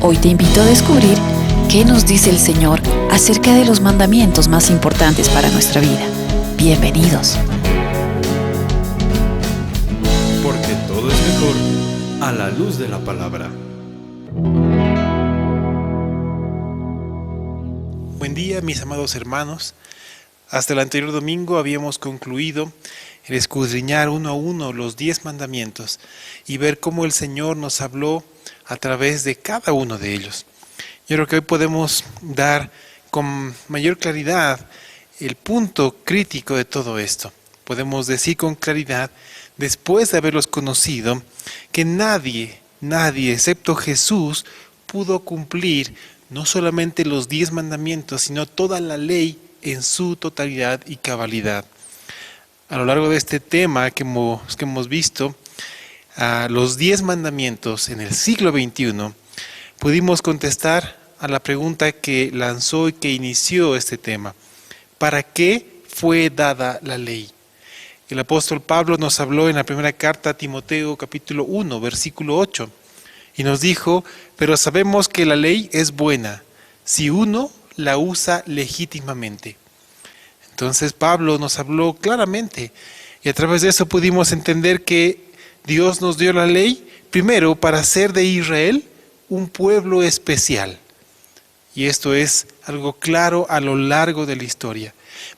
Hoy te invito a descubrir qué nos dice el Señor acerca de los mandamientos más importantes para nuestra vida. Bienvenidos. Porque todo es mejor a la luz de la palabra. Buen día, mis amados hermanos. Hasta el anterior domingo habíamos concluido el escudriñar uno a uno los 10 mandamientos y ver cómo el Señor nos habló a través de cada uno de ellos. Yo creo que hoy podemos dar con mayor claridad el punto crítico de todo esto. Podemos decir con claridad, después de haberlos conocido, que nadie excepto Jesús pudo cumplir no solamente los 10 mandamientos, sino toda la ley en su totalidad y cabalidad. A lo largo de este tema que hemos visto, los 10 mandamientos en el siglo XXI, pudimos contestar a la pregunta que lanzó y que inició este tema. ¿Para qué fue dada la ley? El apóstol Pablo nos habló en la primera carta a Timoteo, capítulo 1, versículo 8, y nos dijo, pero sabemos que la ley es buena, si uno la usa legítimamente. Entonces Pablo nos habló claramente, y a través de eso pudimos entender que Dios nos dio la ley, primero para hacer de Israel un pueblo especial. Y esto es algo claro a lo largo de la historia.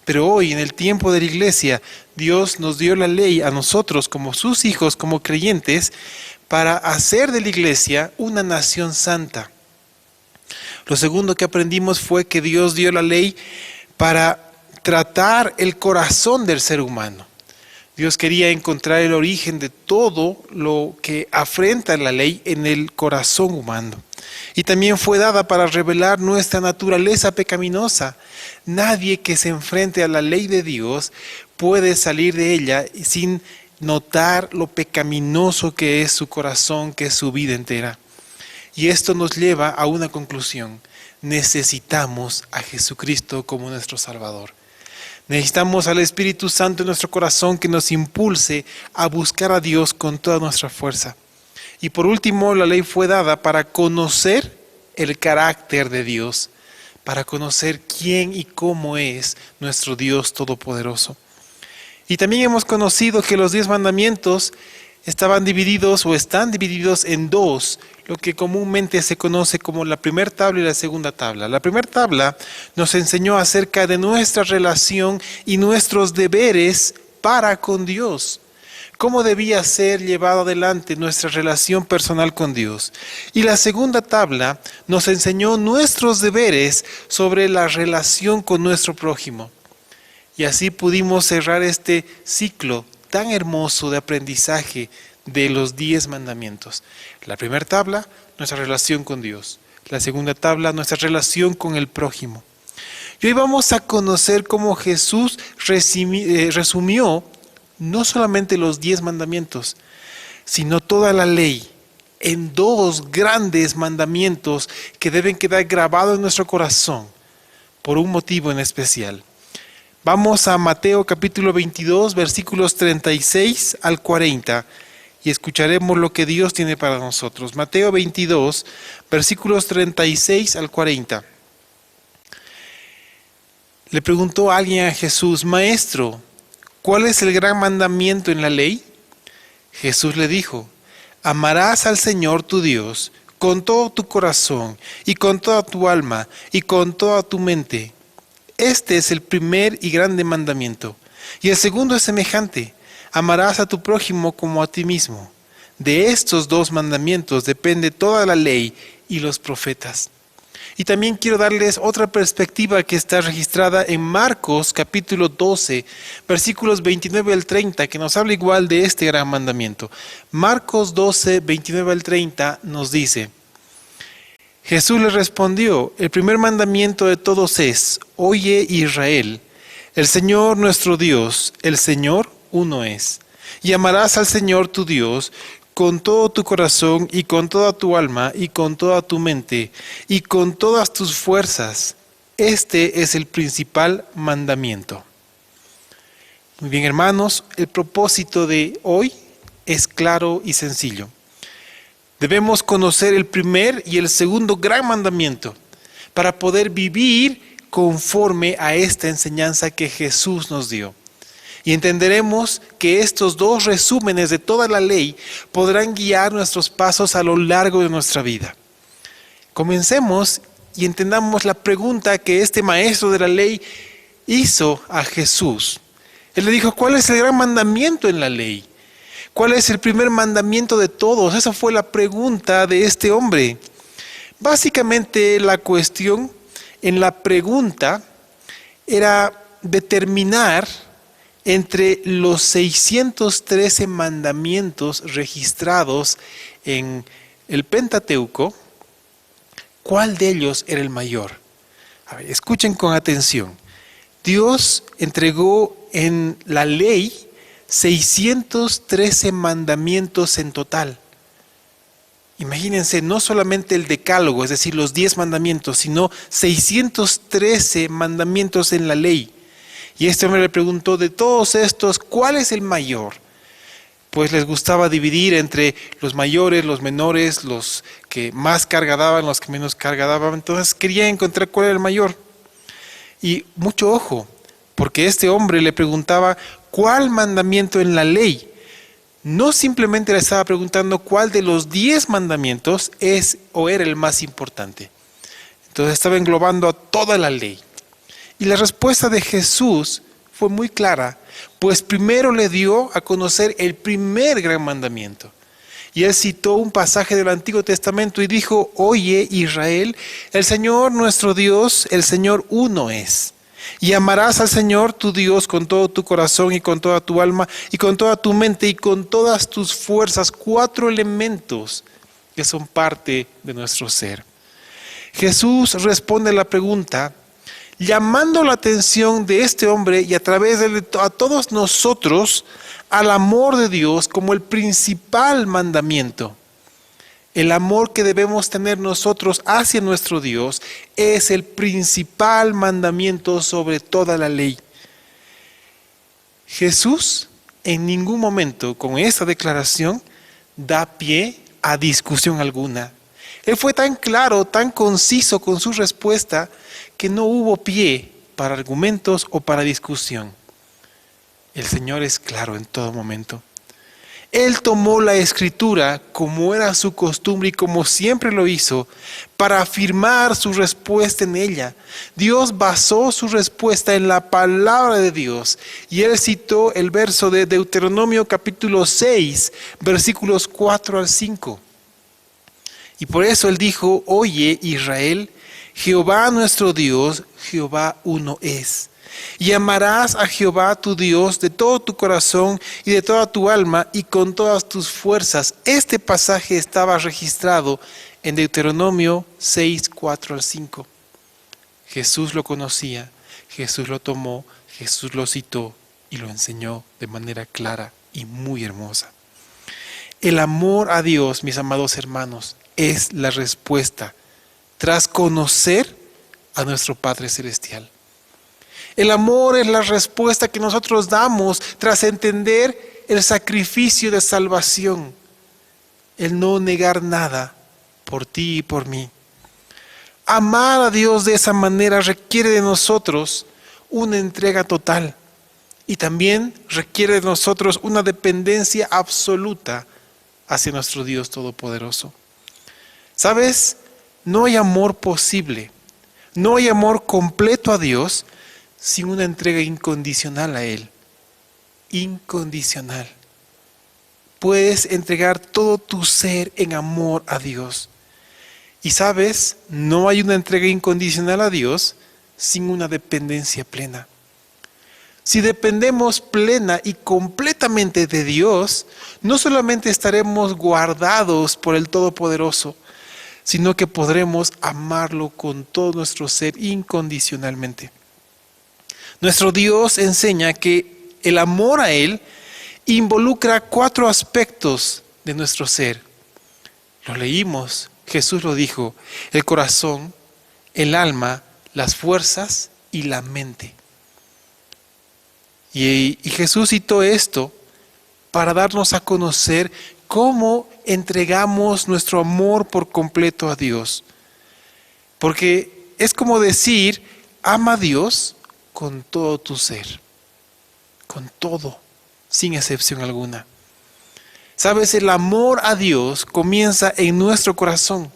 Pero hoy, en el tiempo de la iglesia, Dios nos dio la ley a nosotros como sus hijos, como creyentes, para hacer de la iglesia una nación santa. Lo segundo que aprendimos fue que Dios dio la ley para tratar el corazón del ser humano. Dios quería encontrar el origen de todo lo que afrenta la ley en el corazón humano. Y también fue dada para revelar nuestra naturaleza pecaminosa. Nadie que se enfrente a la ley de Dios puede salir de ella sin notar lo pecaminoso que es su corazón, que es su vida entera. Y esto nos lleva a una conclusión. Necesitamos a Jesucristo como nuestro Salvador. Necesitamos al Espíritu Santo en nuestro corazón que nos impulse a buscar a Dios con toda nuestra fuerza. Y por último, la ley fue dada para conocer el carácter de Dios, para conocer quién y cómo es nuestro Dios Todopoderoso. Y también hemos conocido que los 10 mandamientos estaban divididos o están divididos en dos, lo que comúnmente se conoce como la primera tabla y la segunda tabla. La primera tabla nos enseñó acerca de nuestra relación y nuestros deberes para con Dios. Cómo debía ser llevado adelante nuestra relación personal con Dios. Y la segunda tabla nos enseñó nuestros deberes sobre la relación con nuestro prójimo. Y así pudimos cerrar este ciclo tan hermoso de aprendizaje de los 10 mandamientos. La primera tabla, nuestra relación con Dios. La segunda tabla, nuestra relación con el prójimo. Y hoy vamos a conocer cómo Jesús resumió no solamente los 10 mandamientos, sino toda la ley en 2 grandes mandamientos que deben quedar grabados en nuestro corazón por un motivo en especial. Vamos a Mateo capítulo 22, versículos 36 al 40 y escucharemos lo que Dios tiene para nosotros. Mateo 22, versículos 36 al 40. Le preguntó alguien a Jesús, Maestro, ¿cuál es el gran mandamiento en la ley? Jesús le dijo, amarás al Señor tu Dios con todo tu corazón y con toda tu alma y con toda tu mente. Este es el primer y grande mandamiento. Y el segundo es semejante. Amarás a tu prójimo como a ti mismo. De estos 2 mandamientos depende toda la ley y los profetas. Y también quiero darles otra perspectiva que está registrada en Marcos capítulo 12, versículos 29 al 30, que nos habla igual de este gran mandamiento. Marcos 12, 29 al 30 nos dice, Jesús le respondió, el primer mandamiento de todos es, oye Israel, el Señor nuestro Dios, el Señor uno es. Y amarás al Señor tu Dios con todo tu corazón y con toda tu alma y con toda tu mente y con todas tus fuerzas. Este es el principal mandamiento. Muy bien, hermanos, el propósito de hoy es claro y sencillo. Debemos conocer el primer y el segundo gran mandamiento para poder vivir conforme a esta enseñanza que Jesús nos dio. Y entenderemos que estos dos resúmenes de toda la ley podrán guiar nuestros pasos a lo largo de nuestra vida. Comencemos y entendamos la pregunta que este maestro de la ley hizo a Jesús. Él le dijo, ¿cuál es el gran mandamiento en la ley? ¿Cuál es el primer mandamiento de todos? Esa fue la pregunta de este hombre. Básicamente la cuestión en la pregunta era determinar entre los 613 mandamientos registrados en el Pentateuco, ¿cuál de ellos era el mayor? A ver, escuchen con atención. Dios entregó en la ley 613 mandamientos en total. Imagínense, no solamente el decálogo, es decir, los 10 mandamientos, sino 613 mandamientos en la ley. Y este hombre le preguntó, de todos estos, ¿cuál es el mayor? Pues les gustaba dividir entre los mayores, los menores, los que más carga daban, los que menos carga daban. Entonces quería encontrar cuál era el mayor. Y mucho ojo, porque este hombre le preguntaba, ¿cuál mandamiento en la ley? No simplemente le estaba preguntando cuál de los 10 mandamientos es o era el más importante. Entonces estaba englobando a toda la ley. Y la respuesta de Jesús fue muy clara, pues primero le dio a conocer el primer gran mandamiento. Y él citó un pasaje del Antiguo Testamento y dijo, oye Israel, el Señor nuestro Dios, el Señor uno es. Y amarás al Señor tu Dios con todo tu corazón y con toda tu alma y con toda tu mente y con todas tus fuerzas. 4 elementos que son parte de nuestro ser. Jesús responde a la pregunta llamando la atención de este hombre y a través de a todos nosotros al amor de Dios como el principal mandamiento. El amor que debemos tener nosotros hacia nuestro Dios es el principal mandamiento sobre toda la ley. Jesús en ningún momento con esta declaración da pie a discusión alguna. Él fue tan claro, tan conciso con su respuesta que no hubo pie para argumentos o para discusión. El Señor es claro en todo momento. Él tomó la Escritura como era su costumbre y como siempre lo hizo para afirmar su respuesta en ella. Dios basó su respuesta en la palabra de Dios y él citó el verso de Deuteronomio capítulo 6, versículos 4 al 5. Y por eso él dijo, oye Israel, Jehová nuestro Dios, Jehová uno es. Y amarás a Jehová tu Dios de todo tu corazón y de toda tu alma y con todas tus fuerzas. Este pasaje estaba registrado en Deuteronomio 6, 4 al 5. Jesús lo conocía, Jesús lo tomó, Jesús lo citó y lo enseñó de manera clara y muy hermosa. El amor a Dios, mis amados hermanos, es la respuesta tras conocer a nuestro Padre Celestial. El amor es la respuesta que nosotros damos tras entender el sacrificio de salvación. El no negar nada por ti y por mí. Amar a Dios de esa manera requiere de nosotros una entrega total. Y también requiere de nosotros una dependencia absoluta hacia nuestro Dios Todopoderoso. ¿Sabes? No hay amor posible. No hay amor completo a Dios sin una entrega incondicional a Él. Incondicional. Puedes entregar todo tu ser en amor a Dios. Y sabes, no hay una entrega incondicional a Dios sin una dependencia plena. Si dependemos plena y completamente de Dios, no solamente estaremos guardados por el Todopoderoso, sino que podremos amarlo con todo nuestro ser incondicionalmente. Nuestro Dios enseña que el amor a Él involucra 4 aspectos de nuestro ser. Lo leímos, Jesús lo dijo, el corazón, el alma, las fuerzas y la mente. Y Jesús citó esto para darnos a conocer cómo entregamos nuestro amor por completo a Dios. Porque es como decir, ama a Dios con todo tu ser, con todo, sin excepción alguna. Sabes, el amor a Dios comienza en nuestro corazón.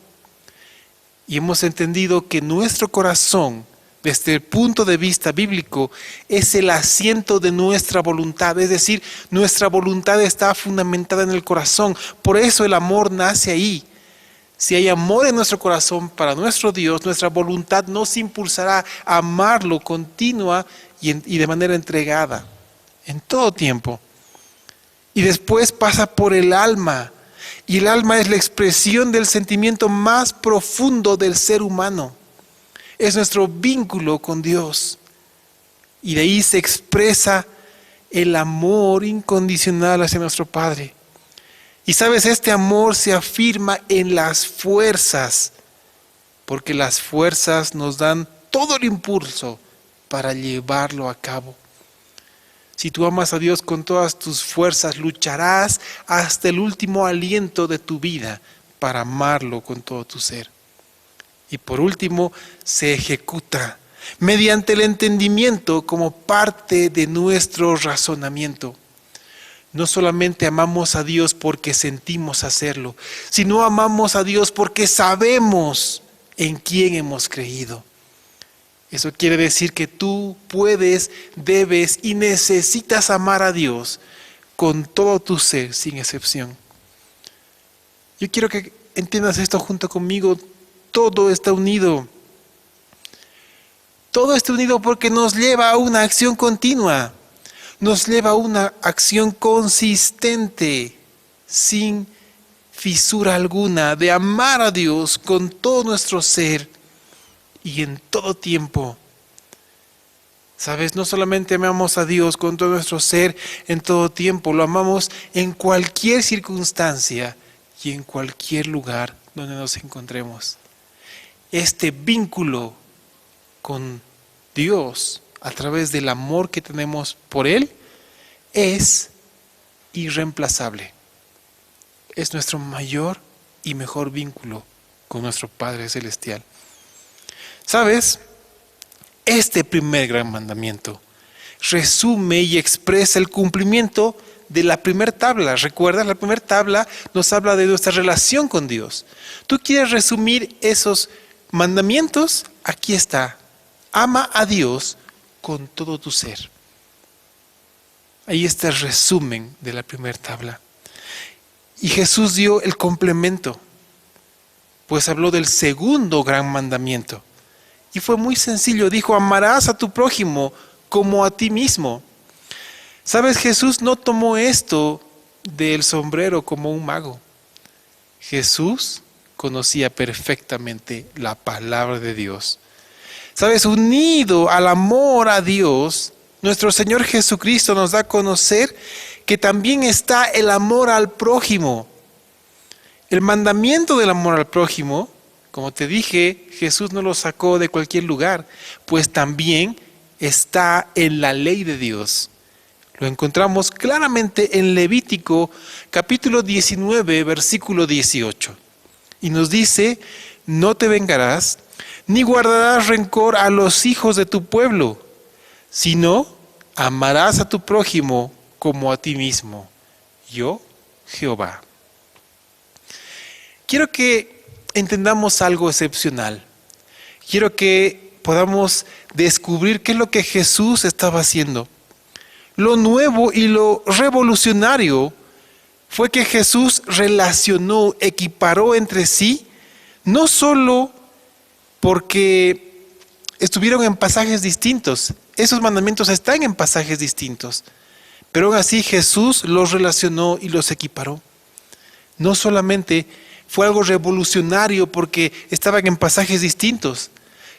Y hemos entendido que nuestro corazón, desde el punto de vista bíblico, es el asiento de nuestra voluntad. Es decir, nuestra voluntad está fundamentada en el corazón. Por eso el amor nace ahí. Si hay amor en nuestro corazón para nuestro Dios, nuestra voluntad nos impulsará a amarlo continua y de manera entregada, en todo tiempo. Y después pasa por el alma. Y el alma es la expresión del sentimiento más profundo del ser humano. Es nuestro vínculo con Dios. Y de ahí se expresa el amor incondicional hacia nuestro Padre. Y sabes, este amor se afirma en las fuerzas, porque las fuerzas nos dan todo el impulso para llevarlo a cabo. Si tú amas a Dios con todas tus fuerzas, lucharás hasta el último aliento de tu vida para amarlo con todo tu ser. Y por último, se ejecuta mediante el entendimiento como parte de nuestro razonamiento. No solamente amamos a Dios porque sentimos hacerlo, sino amamos a Dios porque sabemos en quién hemos creído. Eso quiere decir que tú puedes, debes y necesitas amar a Dios con todo tu ser, sin excepción. Yo quiero que entiendas esto junto conmigo. Todo está unido. Todo está unido porque nos lleva a una acción continua. Nos lleva a una acción consistente, sin fisura alguna, de amar a Dios con todo nuestro ser y en todo tiempo. Sabes, no solamente amamos a Dios con todo nuestro ser en todo tiempo, lo amamos en cualquier circunstancia y en cualquier lugar donde nos encontremos. Este vínculo con Dios a través del amor que tenemos por Él es irreemplazable. Es nuestro mayor y mejor vínculo con nuestro Padre Celestial. ¿Sabes? Este primer gran mandamiento resume y expresa el cumplimiento de la primera tabla. ¿Recuerdas? La primera tabla nos habla de nuestra relación con Dios. ¿Tú quieres resumir esos mandamientos? Aquí está. Ama a Dios con todo tu ser. Ahí está el resumen de la primera tabla. Y Jesús dio el complemento, pues habló del segundo gran mandamiento. Y fue muy sencillo, dijo, amarás a tu prójimo como a ti mismo. ¿Sabes? Jesús no tomó esto del sombrero como un mago. Jesús conocía perfectamente la palabra de Dios. ¿Sabes? Unido al amor a Dios, nuestro Señor Jesucristo nos da a conocer que también está el amor al prójimo. El mandamiento del amor al prójimo, como te dije, Jesús no lo sacó de cualquier lugar, pues también está en la ley de Dios. Lo encontramos claramente en Levítico capítulo 19, versículo 18. Y nos dice, no te vengarás, ni guardarás rencor a los hijos de tu pueblo, sino amarás a tu prójimo como a ti mismo. Yo, Jehová. Quiero que entendamos algo excepcional. Quiero que podamos descubrir qué es lo que Jesús estaba haciendo. Lo nuevo y lo revolucionario fue que Jesús relacionó, equiparó entre sí, no solo porque estuvieron en pasajes distintos, esos mandamientos están en pasajes distintos, pero aún así Jesús los relacionó y los equiparó. No solamente fue algo revolucionario porque estaban en pasajes distintos,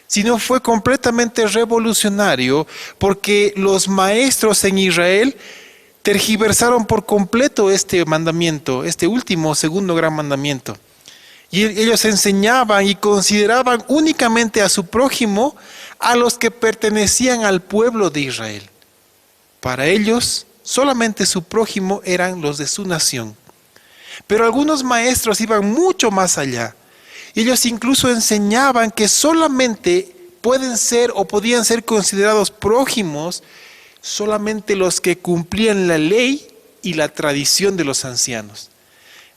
sino fue completamente revolucionario porque los maestros en Israel tergiversaron por completo este mandamiento, este último, segundo gran mandamiento. Y ellos enseñaban y consideraban únicamente a su prójimo a los que pertenecían al pueblo de Israel. Para ellos, solamente su prójimo eran los de su nación. Pero algunos maestros iban mucho más allá. Ellos incluso enseñaban que solamente pueden ser o podían ser considerados prójimos solamente los que cumplían la ley y la tradición de los ancianos.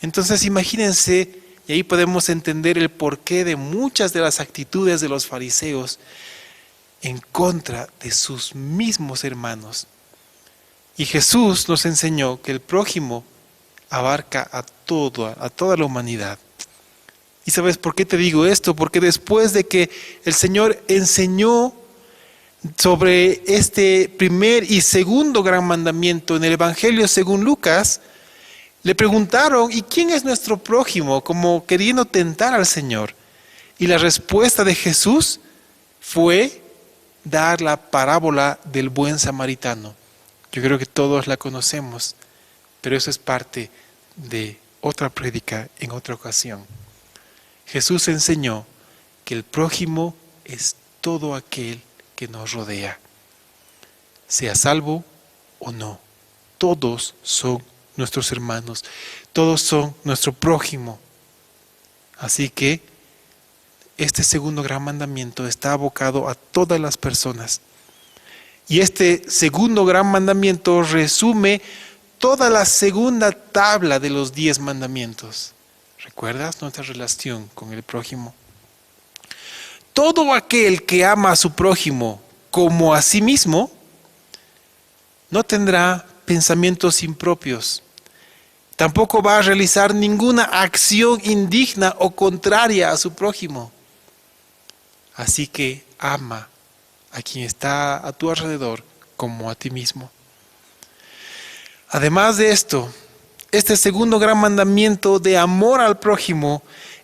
Entonces imagínense, y ahí podemos entender el porqué de muchas de las actitudes de los fariseos en contra de sus mismos hermanos. Y Jesús nos enseñó que el prójimo abarca a toda la humanidad. ¿Y sabes por qué te digo esto? Porque después de que el Señor enseñó sobre este primer y segundo gran mandamiento en el Evangelio según Lucas, le preguntaron, ¿y quién es nuestro prójimo? Como queriendo tentar al Señor. Y la respuesta de Jesús fue dar la parábola del buen samaritano. Yo creo que todos la conocemos, pero eso es parte de otra prédica en otra ocasión. Jesús enseñó que el prójimo es todo aquel que nos rodea, sea salvo o no. Todos son nuestros hermanos, todos son nuestro prójimo. Así que este segundo gran mandamiento está abocado a todas las personas. Y este segundo gran mandamiento resume toda la segunda tabla de los 10 mandamientos. ¿Recuerdas nuestra relación con el prójimo? Todo aquel que ama a su prójimo como a sí mismo, no tendrá pensamientos impropios. Tampoco va a realizar ninguna acción indigna o contraria a su prójimo. Así que ama a quien está a tu alrededor como a ti mismo. Además de esto, este segundo gran mandamiento de amor al prójimo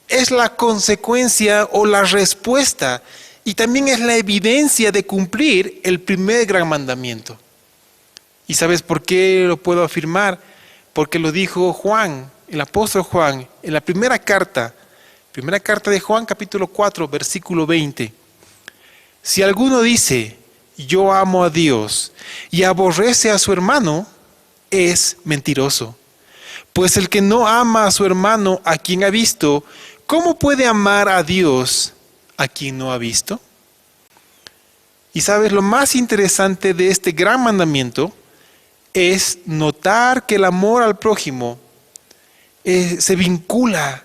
es la consecuencia o la respuesta y también es la evidencia de cumplir el primer gran mandamiento. ¿Y sabes por qué lo puedo afirmar? Porque lo dijo Juan, el apóstol Juan, en la primera carta de Juan capítulo 4, versículo 20. Si alguno dice, yo amo a Dios y aborrece a su hermano, es mentiroso. Pues el que no ama a su hermano a quien ha visto, ¿cómo puede amar a Dios a quien no ha visto? Y sabes, lo más interesante de este gran mandamiento es notar que el amor al prójimo se vincula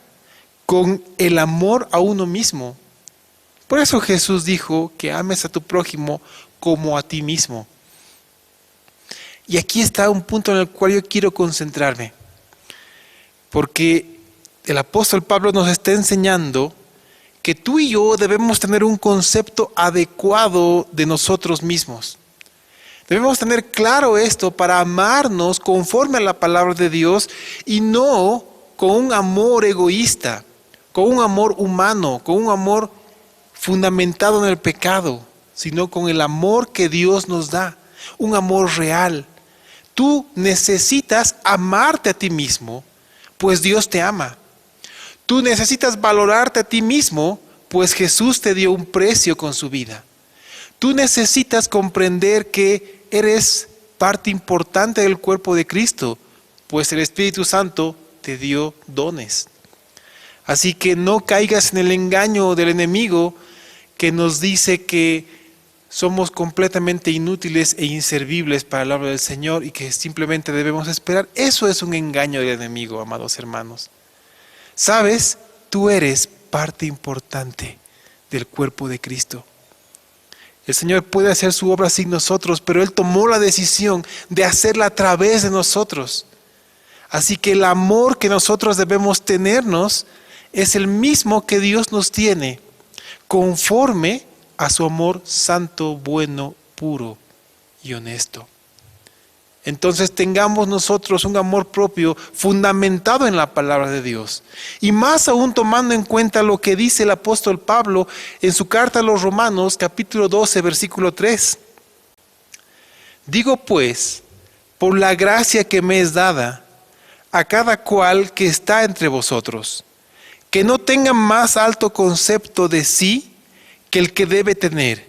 con el amor a uno mismo. Por eso Jesús dijo que ames a tu prójimo como a ti mismo. Y aquí está un punto en el cual yo quiero concentrarme. Porque el apóstol Pablo nos está enseñando que tú y yo debemos tener un concepto adecuado de nosotros mismos. Debemos tener claro esto para amarnos conforme a la palabra de Dios y no con un amor egoísta, con un amor humano, con un amor fundamentado en el pecado, sino con el amor que Dios nos da, un amor real. Tú necesitas amarte a ti mismo, pues Dios te ama. Tú necesitas valorarte a ti mismo, pues Jesús te dio un precio con su vida. Tú necesitas comprender que eres parte importante del cuerpo de Cristo, pues el Espíritu Santo te dio dones. Así que no caigas en el engaño del enemigo que nos dice que somos completamente inútiles e inservibles para la obra del Señor y que simplemente debemos esperar. Eso es un engaño del enemigo, amados hermanos. ¿Sabes? Tú eres parte importante del cuerpo de Cristo. El Señor puede hacer su obra sin nosotros, pero Él tomó la decisión de hacerla a través de nosotros. Así que el amor que nosotros debemos tenernos es el mismo que Dios nos tiene, conforme a su amor santo, bueno, puro y honesto. Entonces tengamos nosotros un amor propio fundamentado en la palabra de Dios. Y más aún tomando en cuenta lo que dice el apóstol Pablo en su carta a los Romanos, capítulo 12, versículo 3. Digo pues, por la gracia que me es dada, a cada cual que está entre vosotros, que no tenga más alto concepto de sí que el que debe tener,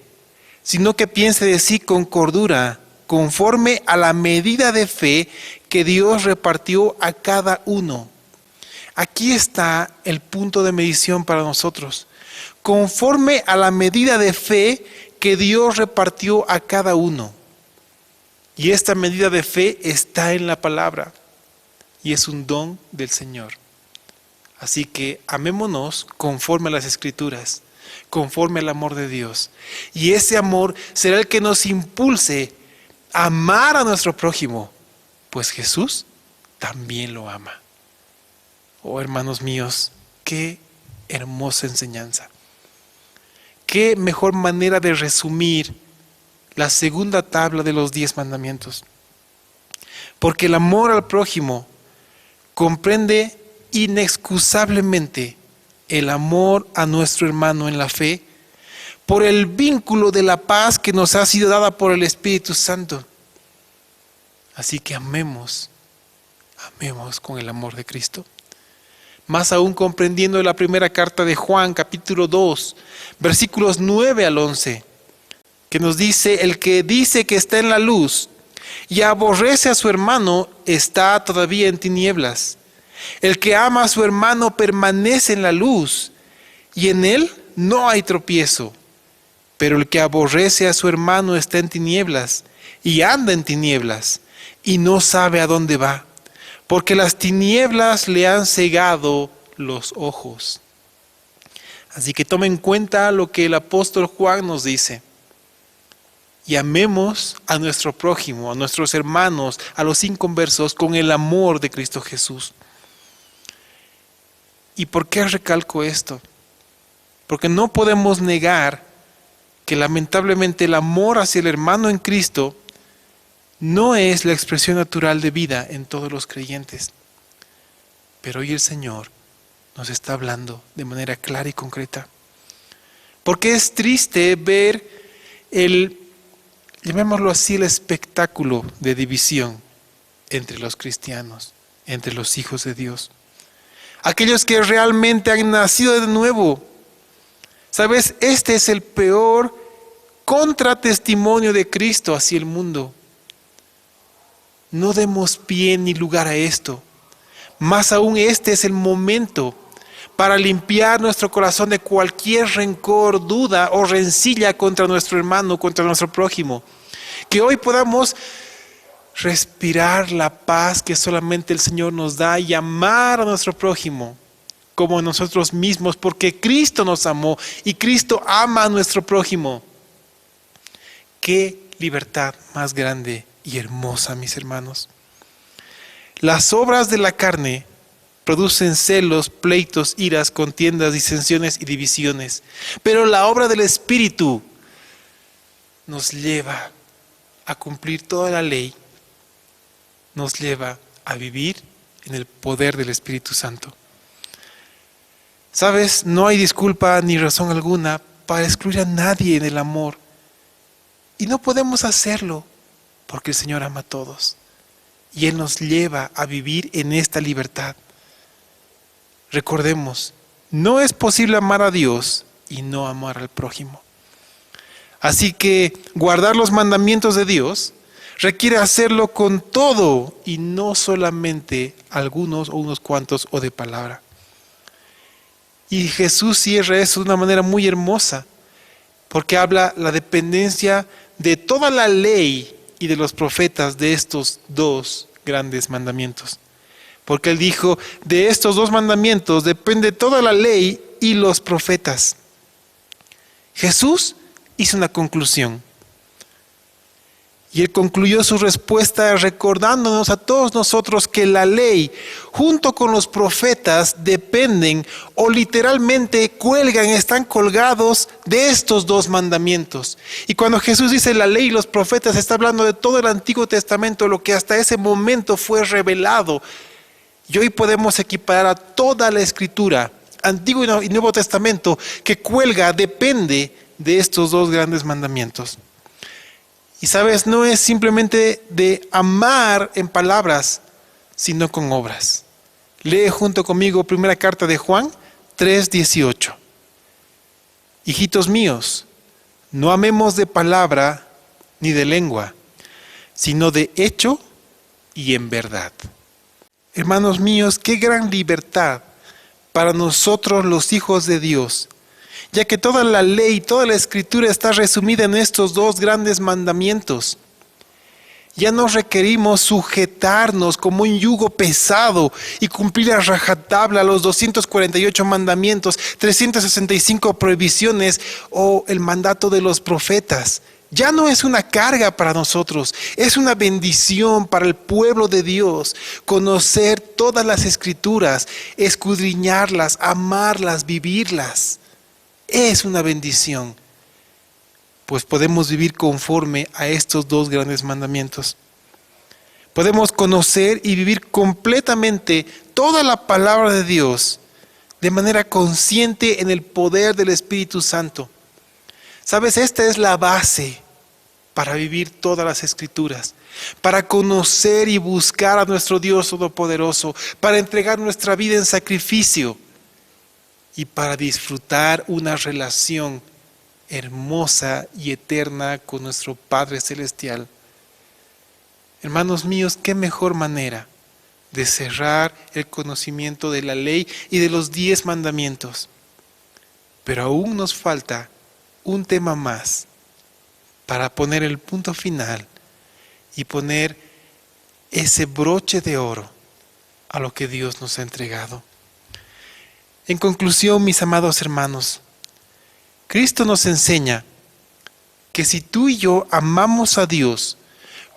sino que piense de sí con cordura, conforme a la medida de fe que Dios repartió a cada uno. Aquí está el punto de medición para nosotros. Conforme a la medida de fe que Dios repartió a cada uno. Y esta medida de fe está en la palabra. Y es un don del Señor. Así que amémonos conforme a las Escrituras, conforme al amor de Dios. Y ese amor será el que nos impulse a amar a nuestro prójimo, pues Jesús también lo ama. Oh, hermanos míos, qué hermosa enseñanza. Qué mejor manera de resumir la segunda tabla de los 10 mandamientos. Porque el amor al prójimo comprende inexcusablemente el amor a nuestro hermano en la fe por el vínculo de la paz que nos ha sido dada por el Espíritu Santo. Así que amemos con el amor de Cristo. Más aún comprendiendo la primera carta de Juan, capítulo 2, versículos 9 al 11, que nos dice: el que dice que está en la luz y aborrece a su hermano está todavía en tinieblas. El que ama a su hermano permanece en la luz y en él no hay tropiezo. Pero el que aborrece a su hermano está en tinieblas y anda en tinieblas y no sabe a dónde va, porque las tinieblas le han cegado los ojos. Así que tome en cuenta lo que el apóstol Juan nos dice. Y amemos a nuestro prójimo, a nuestros hermanos, a los inconversos, con el amor de Cristo Jesús. ¿Y por qué recalco esto? Porque no podemos negar que lamentablemente el amor hacia el hermano en Cristo no es la expresión natural de vida en todos los creyentes. Pero hoy el Señor nos está hablando de manera clara y concreta. Porque es triste ver llamémoslo así, el espectáculo de división entre los cristianos, entre los hijos de Dios. Aquellos que realmente han nacido de nuevo. ¿Sabes? Este es el peor contratestimonio de Cristo hacia el mundo. No demos pie ni lugar a esto. Más aún, este es el momento para limpiar nuestro corazón de cualquier rencor, duda o rencilla contra nuestro hermano, contra nuestro prójimo. Que hoy podamos respirar la paz que solamente el Señor nos da y amar a nuestro prójimo como a nosotros mismos, porque Cristo nos amó y Cristo ama a nuestro prójimo. Qué libertad más grande y hermosa, mis hermanos. Las obras de la carne producen celos, pleitos, iras, contiendas, disensiones y divisiones. Pero la obra del Espíritu nos lleva a cumplir toda la ley, nos lleva a vivir en el poder del Espíritu Santo. ¿Sabes? No hay disculpa ni razón alguna para excluir a nadie en el amor. Y no podemos hacerlo porque el Señor ama a todos. Y Él nos lleva a vivir en esta libertad. Recordemos, no es posible amar a Dios y no amar al prójimo. Así que guardar los mandamientos de Dios requiere hacerlo con todo y no solamente algunos o unos cuantos o de palabra. Y Jesús cierra eso de una manera muy hermosa, porque habla la dependencia de toda la ley y de los profetas de estos 2 grandes mandamientos. Porque Él dijo, de estos 2 mandamientos depende toda la ley y los profetas. Jesús hizo una conclusión. Y Él concluyó su respuesta recordándonos a todos nosotros que la ley, junto con los profetas, dependen o literalmente cuelgan, están colgados de estos 2 mandamientos. Y cuando Jesús dice la ley y los profetas, está hablando de todo el Antiguo Testamento, lo que hasta ese momento fue revelado. Y hoy podemos equiparar a toda la Escritura, Antiguo y Nuevo Testamento, que cuelga, depende de estos 2 grandes mandamientos. Y sabes, no es simplemente de amar en palabras, sino con obras. Lee junto conmigo primera carta de Juan 3:18. Hijitos míos, no amemos de palabra ni de lengua, sino de hecho y en verdad. Hermanos míos, qué gran libertad para nosotros los hijos de Dios, ya que toda la ley, toda la escritura está resumida en estos dos grandes mandamientos. Ya no requerimos sujetarnos como un yugo pesado y cumplir a rajatabla los 248 mandamientos, 365 prohibiciones o el mandato de los profetas. Ya no es una carga para nosotros, es una bendición para el pueblo de Dios conocer todas las escrituras, escudriñarlas, amarlas, vivirlas. Es una bendición, pues podemos vivir conforme a estos dos grandes mandamientos. Podemos conocer y vivir completamente toda la palabra de Dios de manera consciente en el poder del Espíritu Santo. ¿Sabes? Esta es la base para vivir todas las escrituras, para conocer y buscar a nuestro Dios Todopoderoso, para entregar nuestra vida en sacrificio y para disfrutar una relación hermosa y eterna con nuestro Padre Celestial. Hermanos míos, qué mejor manera de cerrar el conocimiento de la ley y de los 10 mandamientos. Pero aún nos falta un tema más para poner el punto final y poner ese broche de oro a lo que Dios nos ha entregado. En conclusión, mis amados hermanos, Cristo nos enseña que si tú y yo amamos a Dios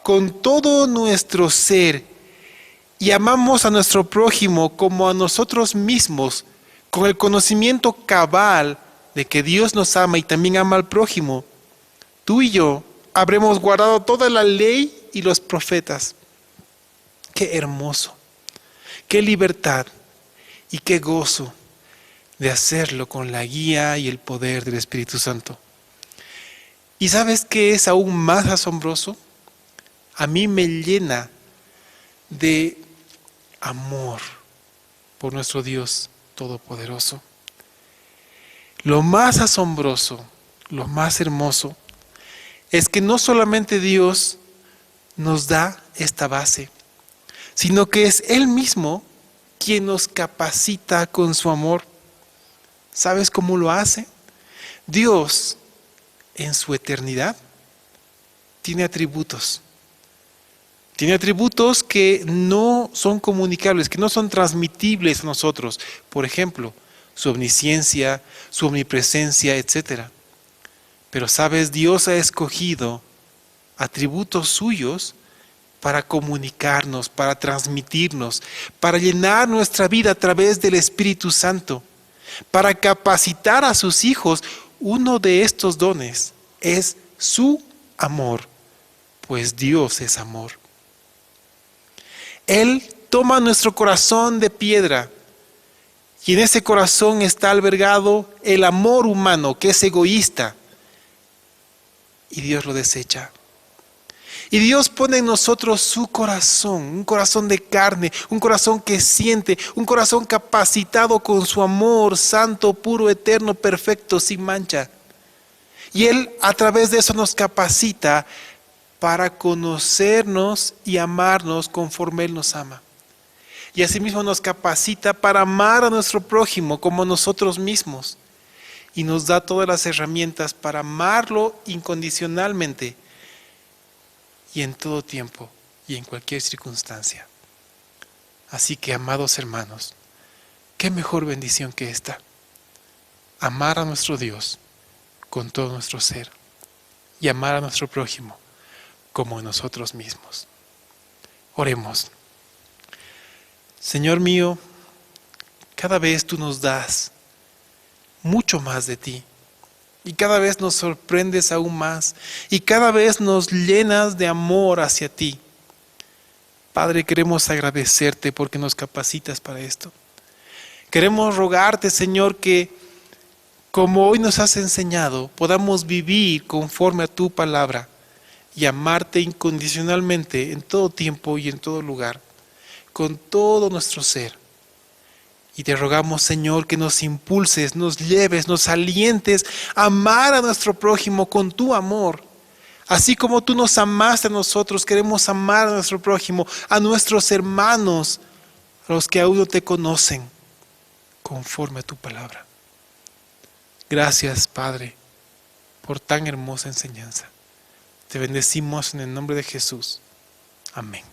con todo nuestro ser y amamos a nuestro prójimo como a nosotros mismos, con el conocimiento cabal de que Dios nos ama y también ama al prójimo, tú y yo habremos guardado toda la ley y los profetas. Qué hermoso, qué libertad y qué gozo de hacerlo con la guía y el poder del Espíritu Santo. ¿Y sabes qué es aún más asombroso? A mí me llena de amor por nuestro Dios Todopoderoso. Lo más asombroso, lo más hermoso, es que no solamente Dios nos da esta base, sino que es Él mismo quien nos capacita con su amor. ¿Sabes cómo lo hace? Dios, en su eternidad, tiene atributos. Tiene atributos que no son comunicables, que no son transmitibles a nosotros. Por ejemplo, su omnisciencia, su omnipresencia, etc. Pero sabes, Dios ha escogido atributos suyos para comunicarnos, para transmitirnos, para llenar nuestra vida a través del Espíritu Santo, para capacitar a sus hijos. Uno de estos dones es su amor, pues Dios es amor. Él toma nuestro corazón de piedra y en ese corazón está albergado el amor humano que es egoísta y Dios lo desecha. Y Dios pone en nosotros su corazón, un corazón de carne, un corazón que siente, un corazón capacitado con su amor santo, puro, eterno, perfecto, sin mancha. Y Él a través de eso nos capacita para conocernos y amarnos conforme Él nos ama. Y asimismo nos capacita para amar a nuestro prójimo como nosotros mismos. Y nos da todas las herramientas para amarlo incondicionalmente y en todo tiempo y en cualquier circunstancia. Así que, amados hermanos, qué mejor bendición que esta. Amar a nuestro Dios con todo nuestro ser y amar a nuestro prójimo como nosotros mismos. Oremos. Señor mío, cada vez tú nos das mucho más de ti y cada vez nos sorprendes aún más y cada vez nos llenas de amor hacia ti. Padre, queremos agradecerte porque nos capacitas para esto. Queremos rogarte, Señor, que como hoy nos has enseñado, podamos vivir conforme a tu palabra y amarte incondicionalmente en todo tiempo y en todo lugar, con todo nuestro ser. Y te rogamos, Señor, que nos impulses, nos lleves, nos alientes a amar a nuestro prójimo con tu amor. Así como tú nos amaste a nosotros, queremos amar a nuestro prójimo, a nuestros hermanos, a los que aún no te conocen, conforme a tu palabra. Gracias, Padre, por tan hermosa enseñanza. Te bendecimos en el nombre de Jesús. Amén.